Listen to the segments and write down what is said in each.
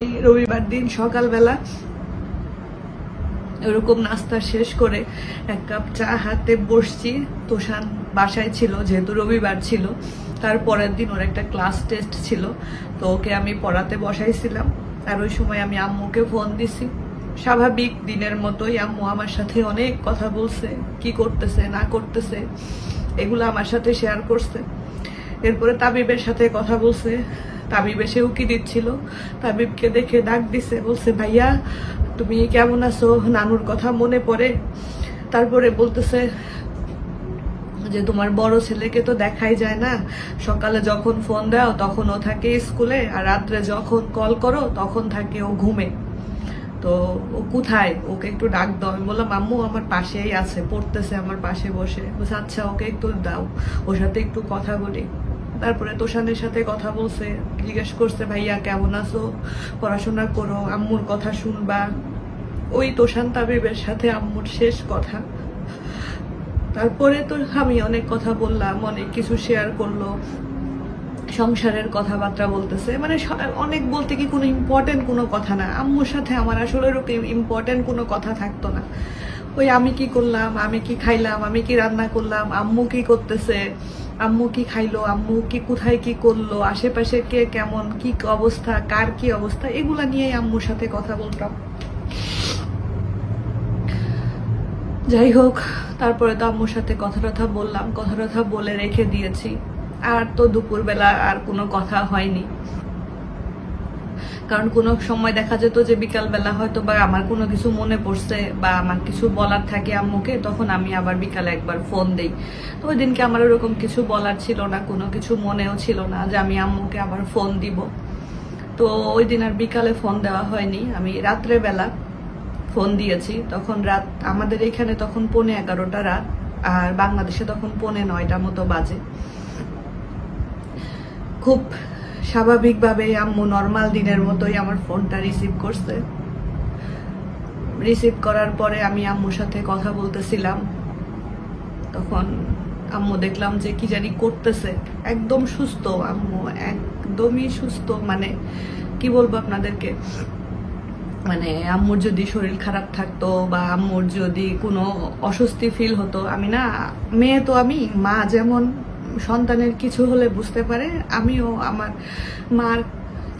রবিবার দিন সকালবেলা এরকম নাস্তা শেষ করে এক কাপ চা হাতে বসছি। তোষান বাসায় ছিল, যেহেতু রবিবার ছিল। তারপরের দিন ওর একটা ক্লাস টেস্ট ছিল, তো ওকে আমি পড়াতে বসাইছিলাম। আর ওই সময় আমি আম্মুকে ফোন দিছি। স্বাভাবিক দিনের মতোই আম্মু আমার সাথে অনেক কথা বলছে, কি করতেছে না করতেছে এগুলো আমার সাথে শেয়ার করছে। এরপরে তাবিবের সাথে কথা বলছে। তাবিব এসে উকি দিচ্ছিল, তাবিবকে দেখে ডাক দিছে, বলছে ভাইয়া তুমি কেমন আছো, নানুর কথা মনে পড়ে। তারপরে বলতেছে যে তোমার বড় ছেলেকে তো দেখাই যায় না, সকালে যখন ফোন দাও তখন ও থাকে স্কুলে, আর রাত্রে যখন কল করো তখন থাকে ও ঘুমে। তো ও কোথায়, ওকে একটু ডাক দাও। আমি বললাম আম্মু আমার পাশেই আছে, পড়তেছে আমার পাশে বসে। বলছে আচ্ছা ওকে একটু দাও, ওর সাথে একটু কথা বলি। তারপরে তোষানের সাথে কথা বলছে, জিজ্ঞেস করছে ভাইয়া কেমন আছো, পড়াশোনা করো, আম্মুর কথা শুনবা। ওই তোষান তাবিবের সাথে আম্মুর শেষ কথা। তারপরে তো আমি অনেক কথা বললাম, অনেক কিছু শেয়ার করলো, সংসারের কথাবার্তা বলতেছে। মানে অনেক বলতে কি কোনো ইম্পর্টেন্ট কোনো কথা না। আম্মুর সাথে আমার আসলে ওরকম ইম্পর্টেন্ট কোনো কথা থাকতো না। ওই আমি কি করলাম, আমি কি খাইলাম, আমি কি রান্না করলাম, আম্মু কি করতেছে, আম্মু কি খাইলো, আম্মু কি কোথায় কি করলো, আশেপাশে কে কেমন, কি অবস্থা, কার কি অবস্থা, এগুলা নিয়েই আম্মুর সাথে কথা বলতাম। যাই হোক, তারপরে তো আম্মুর সাথে কথা টথা বললাম, কথা টথা বলে রেখে দিয়েছি। আর তো দুপুরবেলা আর কোনো কথা হয়নি, কারণ কোনো সময় দেখা যেত যে বিকালবেলা হয়তো বা আমার কোনো কিছু মনে পড়ছে বা আমার কিছু বলার থাকে আম্মুকে, তখন আমি আবার বিকালে একবার ফোন দেই। তো ওই দিনকে আমার ওরকম কিছু বলার ছিল না, কোনো কিছু মনেও ছিল না যে আমি আম্মুকে আবার ফোন দিব। তো ওই দিন আর বিকালে ফোন দেওয়া হয়নি, আমি রাত্রে বেলা ফোন দিয়েছি। তখন রাত আমাদের এখানে তখন 11:15 রাত, আর বাংলাদেশে তখন 9:15 মতো বাজে। খুব স্বাভাবিকভাবে আম্মু নর্মাল দিনের মতোই আমার ফোনটা রিসিভ করছে। রিসিভ করার পরে আমি আম্মুর সাথে কথা বলতেছিলাম, তখন আম্মু দেখলাম যে কি জানি করতেছে। একদম সুস্থ আম্মু, একদমই সুস্থ। মানে কি বলবো আপনাদেরকে, মানে আম্মুর যদি শরীর খারাপ থাকতো বা আম্মুর যদি কোনো অস্বস্তি ফিল হতো, আমি না মেয়ে তো, আমি মা যেমন সন্তানের কিছু হলে বুঝতে পারে, আমিও আমার মার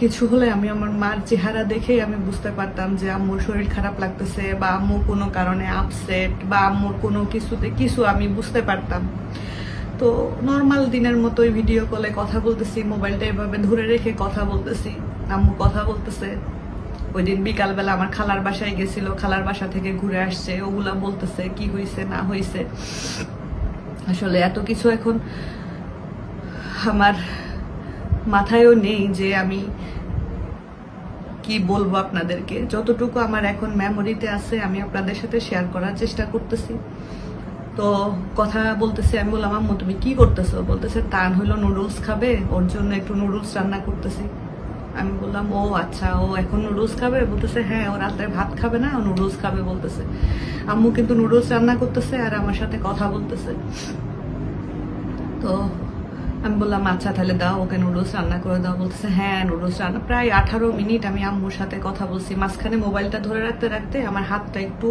কিছু হলে আমি আমার মার চেহারা দেখে আমি বুঝতে পারতাম যে আম্মুর শরীর খারাপ লাগতেছে বা আম্মু কোনো কারণে আপসেট বা আম্মুর কোনো কিছুতে কিছু আমি বুঝতে পারতাম। তো নর্মাল দিনের মতোই ভিডিও কলে কথা বলতেছি, মোবাইলটা এভাবে ধরে রেখে কথা বলতেছি, আম্মু কথা বলতেছে। ওই দিন বিকালবেলা আমার খালার বাসায় গেছিল, খালার বাসা থেকে ঘুরে আসছে, ওগুলা বলতেছে কি হয়েছে না হয়েছে। আসলে এত কিছু এখন আমার মাথায়ও নেই যে আমি কি বলবো আপনাদেরকে। যতটুকু আমার এখন মেমোরিতে আছে আমি আপনাদের সাথে শেয়ার করার চেষ্টা করতেছি। তো কথা বলতেছি, আমি বললাম আম্মু তুমি কি করতেছো, বলতেছে তান হলো নুডলস খাবে, ওর জন্য একটু নুডলস রান্না করতেছি। আমি বললাম ও আচ্ছা, ও এখন নুডলস খাবে, বলতেছে হ্যাঁ ও রাত্রে ভাত খাবে না, ও নুডলস খাবে বলতেছে। আম্মু কিন্তু নুডলস রান্না করতেছে আর আমার সাথে কথা বলতেছে। তো আমি বললাম আচ্ছা তাহলে দাও ওকে নুডলস রান্না করে দাও, বলতেছে হ্যাঁ নুডলস রান্না। প্রায় 18 মিনিট আমি আম্মুর সাথে কথা বলছি। মাঝখানে মোবাইলটা ধরে রাখতে রাখতে আমার হাতটা একটু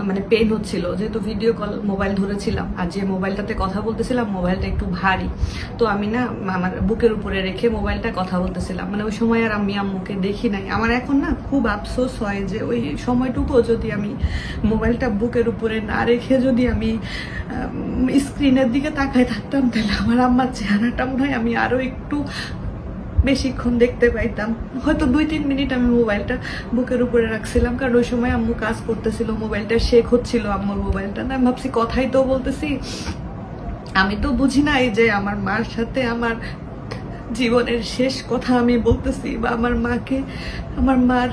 মানে পেইন হচ্ছিল, যেহেতু ভিডিও কল মোবাইল ধরেছিলাম, আর যে মোবাইলটাতে কথা বলতেছিলাম মোবাইলটা একটু ভারী। তো আমি না আমার বুকের উপরে রেখে মোবাইলটা কথা বলতেছিলাম। মানে ওই সময় আর আমি আম্মুকে দেখি নাই। আমার এখন না খুব আফসোস হয় যে ওই সময়টুকু যদি আমি মোবাইলটা বুকের উপরে না রেখে যদি আমি স্ক্রিনের দিকে তাকায় থাকতাম, তাহলে আমার আম্মার চেহারাটা মনে হয় আমি আরো একটু বেশিক্ষণ দেখতে পাইতাম। হয়তো 2-3 মিনিট আমি মোবাইলটা বুকের উপরে রাখছিলাম, কারণ ওই সময় আম্মু কাজ করতেছিল, মোবাইলটা শেক হচ্ছিল আম্মুর মোবাইলটা। না আমি ভাবছি কথাই তো বলতেছি, আমি তো বুঝি নাই যে আমার মার সাথে আমার জীবনের শেষ কথা আমি বলতেছি, বা আমার মাকে, আমার মার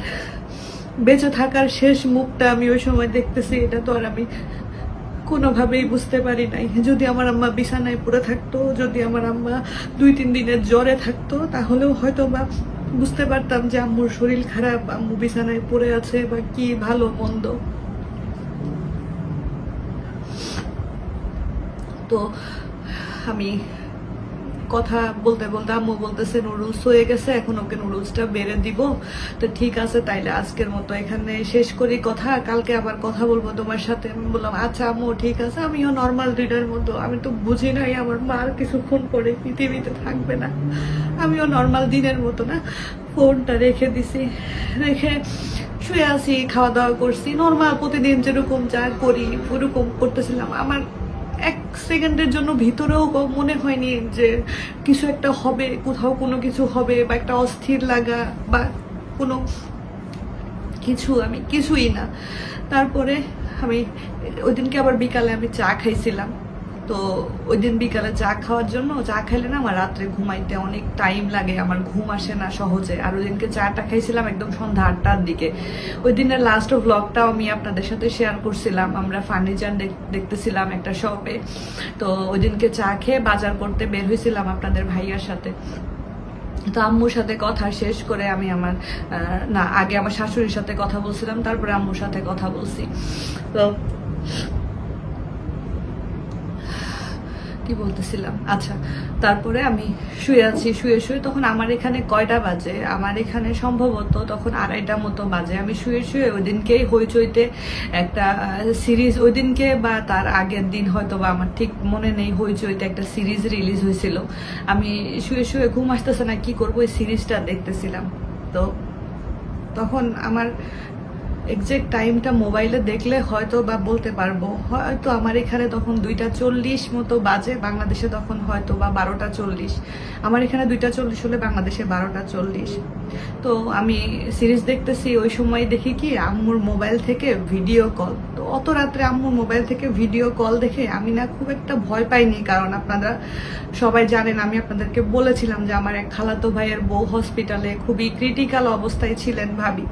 বেঁচে থাকার শেষ মুখটা আমি ওই সময় দেখতেছি। এটা তো আর আমি কোনোভাবেই বুঝতে পারি নাই। যদি আমার আম্মা বিছানায় পড়ে থাকতো, যদি আমার আম্মা 2-3 দিনের জ্বরে থাকতো, তাহলেও হয়তো বা বুঝতে পারতাম যে আম্মুর শরীর খারাপ, আম্মু বিছানায় পড়ে আছে বা কি ভালো মন্দ। তো আমি কথা বলতে বলতে আম্মু বলতেছে নুডলস হয়ে গেছে, এখন ওকে নুডলসটা বেড়ে দিব। তো ঠিক আছে তাইলে আজকের মতো এখানে শেষ করি কথা, কালকে আবার কথা বলবো তোমার সাথে। আমি বললাম আচ্ছা আম্মু ঠিক আছে। আমিও নর্মাল দিনের মতো, আমি তো বুঝি নাই আমার মার কিছুক্ষণ পরে পৃথিবীতে থাকবে না, আমিও নর্মাল দিনের মতো না ফোনটা রেখে দিছি, রেখে শুয়ে আছি, খাওয়া দাওয়া করছি নর্মাল প্রতিদিন যেরকম যা করি ওরকম করতেছিলাম। আমার এক সেকেন্ডের জন্য ভিতরেও মনে হয়নি যে কিছু একটা হবে, কোথাও কোনো কিছু হবে বা একটা অস্থির লাগা বা কোনো কিছু, আমি কিছুই না। তারপরে আমি ওই দিনকে আবার বিকালে আমি চা খাইছিলাম। তো ওই দিন বিকালে চা খাওয়ার জন্য, চা খাইলে না আমার রাত্রে ঘুমাইতে অনেক টাইম লাগে, আমার ঘুম আসে না সহজে। আর ওই দিনকে চাটা খাইছিলাম একদম সন্ধ্যা 8টার দিকে। ওই দিনের লাস্ট ব্লগটাও আমি আপনাদের সাথে শেয়ার করছিলাম, আমরা ফার্নিচার দেখতেছিলাম একটা শপে। তো ওই দিনকে চা খেয়ে বাজার করতে বের হয়েছিলাম আপনাদের ভাইয়ার সাথে। তো আম্মুর সাথে কথা শেষ করে আমি আমার না আগে আমার শাশুড়ির সাথে কথা বলছিলাম, তারপরে আম্মুর সাথে কথা বলছি। তো কি বলতেছিলাম, আচ্ছা তারপরে আমি শুয়ে আছি, শুয়ে শুয়ে তখন আমার এখানে কয়টা বাজে, আমার এখানে সম্ভবত তখন 2:30 মতো বাজে। আমি শুয়ে শুয়ে ওই দিনকেই হইচইতে একটা সিরিজ, ওই দিনকে বা তার আগের দিন হয়তো বা আমার ঠিক মনে নেই, হইচইতে একটা সিরিজ রিলিজ হয়েছিল। আমি শুয়ে শুয়ে ঘুম আসতেছে না, কি করবো, ওই সিরিজটা দেখতেছিলাম। তো তখন আমার এক্সাক্ট টাইমটা মোবাইলে দেখলে হয়তো বা বলতে পারবো, হয়তো আমার এখানে তখন 2:40 মতো বাজে, বাংলাদেশে তখন হয়তো বা 12:40। আমার এখানে 2:40 হলে বাংলাদেশে 12:40। তো আমি সিরিজ দেখতেছি, ওই সময় দেখি কি আম্মুর মোবাইল থেকে ভিডিও কল। তো অত রাত্রে আম্মুর মোবাইল থেকে ভিডিও কল দেখে আমি না খুব একটা ভয় পাইনি, কারণ আপনারা সবাই জানেন আমি আপনাদেরকে বলেছিলাম যে আমার এক খালাতো ভাইয়ের বউ হসপিটালে খুবই ক্রিটিক্যাল অবস্থায় ছিলেন ভাবি।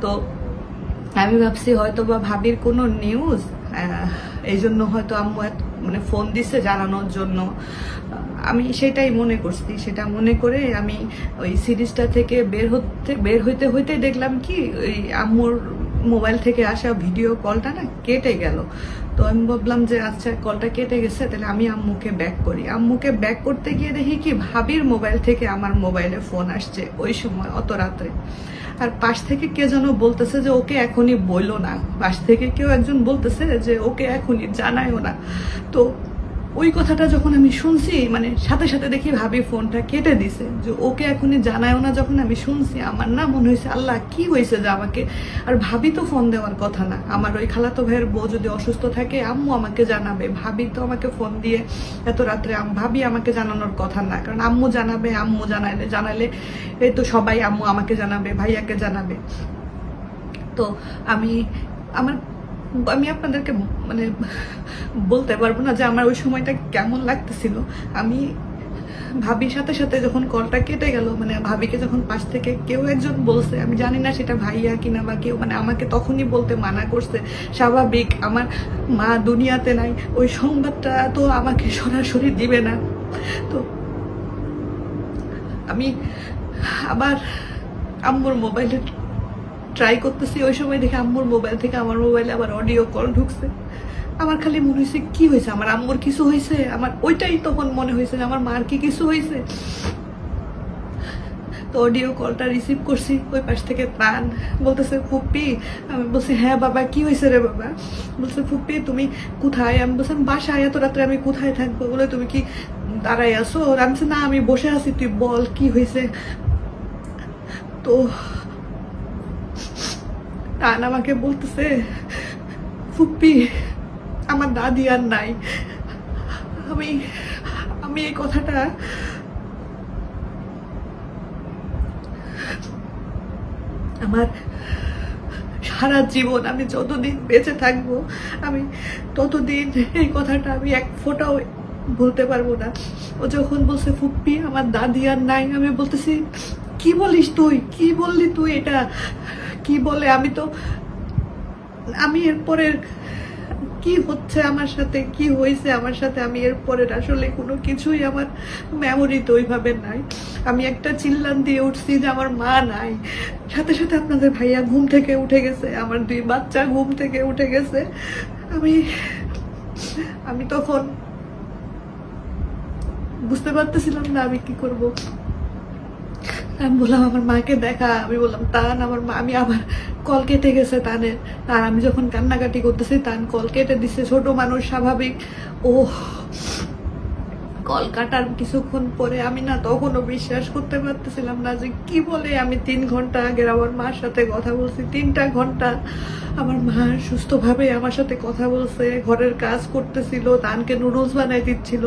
তো আমি ভাবছি হয়তো বা ভাবির কোনো নিউজ, এই জন্য হয়তো আম্মু মানে ফোন দিছে জানানোর জন্য, আমি সেটাই মনে করছি। সেটা মনে করে আমি ওই সিরিজটা থেকে বের হইতে হইতে দেখলাম কি ওই আম্মুর মোবাইল থেকে আসা ভিডিও কলটা না কেটে গেল। তো আমি ভাবলাম যে আচ্ছা কলটা কেটে গেছে, তাহলে আমি আম্মুকে ব্যাক করি। আম্মুকে ব্যাক করতে গিয়ে দেখি কি ভাবির মোবাইল থেকে আমার মোবাইলে ফোন আসছে ওই সময় অত রাত্রে। আর পাশ থেকে কে যেন বলতেছে যে ওকে এখনই বইলো না, পাশ থেকে কেউ একজন বলতেছে যে ওকে এখনই জানায়ও না। তো ওই কথাটা যখন আমি শুনছি, মানে সাথে সাথে দেখি ভাবি ফোনটা কেটে দিছে, যে ওকে এখনই জানায়ও না। যখন আমি শুনছি আমার না মনে হয়েছে আল্লাহ কি হয়েছে যে আমাকে, আর ভাবি তো ফোন দেওয়ার কথা না, আমার ওই খালাতো ভাইয়ের বউ যদি অসুস্থ থাকে আম্মু আমাকে জানাবে, ভাবি তো আমাকে ফোন দিয়ে এত রাত্রে ভাবি আমাকে জানানোর কথা না, কারণ আম্মু জানাবে, আম্মু জানালে এই তো সবাই আম্মু আমাকে জানাবে, ভাইয়াকে জানাবে। তো আমি আপনাদেরকে মানে বলতে পারবো না যে আমার ওই সময়টা কেমন লাগতেছিল। আমি ভাবির সাথে সাথে যখন কলটা কেটে গেল, মানে ভাবিকে যখন পাশ থেকে কেউ একজন বলছে, আমি জানি না সেটা ভাইয়া কিনা বা কেউ, মানে আমাকে তখনই বলতে মানা করছে। স্বাভাবিক, আমার মা দুনিয়াতে নাই, ওই সংবাদটা তো আমাকে সরাসরি দিবে না। তো আমি আবার আম্মুর মোবাইলে ট্রাই করতেছি, ওই সময় দেখে আম্মুর মোবাইল থেকে আমার মোবাইলে আবার অডিও কল ঢুকছে। আমার খালি মনে হয়েছে কি হয়েছে, আমার আম্মুর কিছু হয়েছে, আমার ওইটাই তখন মনে হয়েছে যে আমার মার কি কিছু হয়েছে। তো অডিও কলটা রিসিভ করছি, ওই পাশ থেকে প্রাণ বলতেছে ফুপ্পি। আমি বলছি হ্যাঁ বাবা কি হয়েছে রে বাবা? বলছে ফুপ্পি তুমি কোথায়? আমি বলছি বাসায়, এত রাত্রে আমি কোথায় থাকবো? বলে তুমি কি দাঁড়াই আসো? আমি বলছি না আমি বসে আছি, তুই বল কি হয়েছে। তো টান আমাকে বলতেছে ফুপ্পি আমার দাদি আর নাই। আমি এই কথাটা আমার সারা জীবন, আমি যতদিন বেঁচে থাকবো আমি ততদিন এই কথাটা আমি এক ফোঁটাও বলতে পারবো না। ও যখন বলছে ফুপ্পি আমার দাদি আর নাই, আমি বলতেছি কি বলিস তুই, কি বললি তুই, এটা কি বলে? আমি এরপরের কি হচ্ছে আমার সাথে, কি হয়েছে আমার সাথে, আমি এরপরের আসলে কোনো কিছুই আমার মেমোরিতে ওইভাবে নাই। আমি একটা চিল্লান দিয়ে উঠছি যে আমার মা নাই, সাথে সাথে আপনাদের ভাইয়া ঘুম থেকে উঠে গেছে, আমার 2 বাচ্চা ঘুম থেকে উঠে গেছে। আমি তখন বুঝতে পারতেছিলাম না আমি কি করব। আমি বললাম আমার মাকে দেখা, আমি বললাম তান আমার মা, আমি আবার কল কেটে গেছে তানের। আর আমি যখন কান্নাকাটি করতেছি তান কল কেটে দিচ্ছে, ছোট মানুষ স্বাভাবিক। ও কল কাটার কিছুক্ষণ পরে আমি না তখনও বিশ্বাস করতে পারতেছিলাম না যে কি বলে আমি 3 ঘন্টা আগে আমার মার সাথে কথা বলছি। 3টা ঘন্টা আমার মা সুস্থভাবে আমার সাথে কথা বলছে, ঘরের কাজ করতেছিল, তানকে নুডলস বানাই দিচ্ছিল।